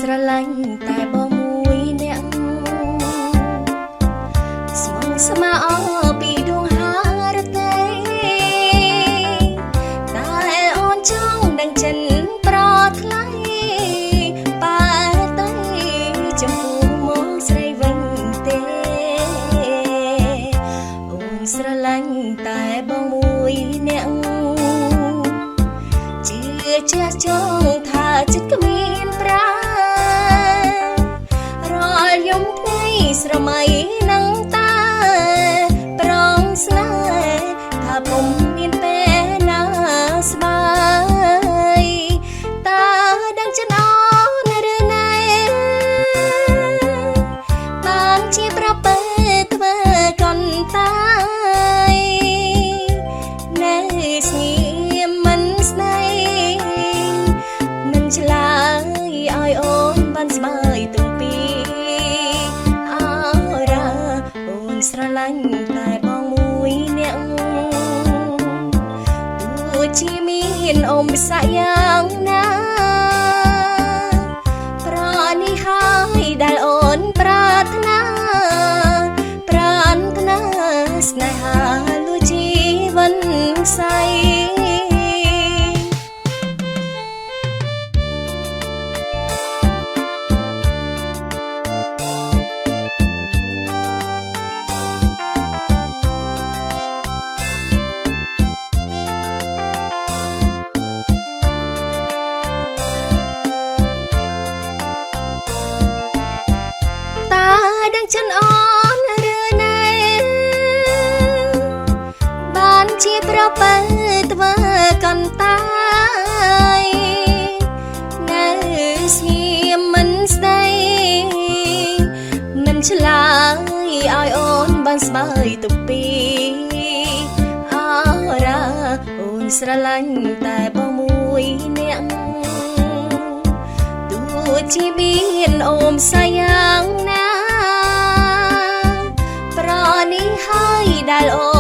ស្រឡាញ់តែបងមួយអ្នកស្មងស្មាអពីដួងហារទេតែអូនចង់ដឹងចិនប្រថ្លៃបែតែចំពោះមកស្រីវិញទេអូនស្រឡាញ់តែបងមួយអ្នកជឿជាក់ចង់ថាចិត្តគ្មានប្រារាល់យំថ្ងៃស្រមៃនឹងតាប្រងស្នេហ៍ថាពុំមានពេលណាស្បាយតាដឹងចិនអូនឬណែបានជាប្រពើធ្វើកន្តាយណែស្ងៀមមិនស្នេហ៍មិនឆ្លើយឲ្យអូនបានស្បាយទុំពីអរ៉ាអូនស្រឡាញ់តែបងមួយអ្នកទោះជាមានអូនពិសាយ៉ាងណាប្រនេះហើយដែលអូនប្រាថ្នាស្នេហាលួចជីវិនស័យដឹងចិនអូនឬណែបានជាប្រពើធ្វើកន្តាយណែស្ងៀមមិនស្ដីមិនឆ្លើយឲ្យអូនបានស្បាយទុកពីអរ៉ាអូនស្រឡាញ់តែបងមួយអ្នកទោះជាមានអូនសាយ៉ាងណាប្រនេះហើយដែលអូ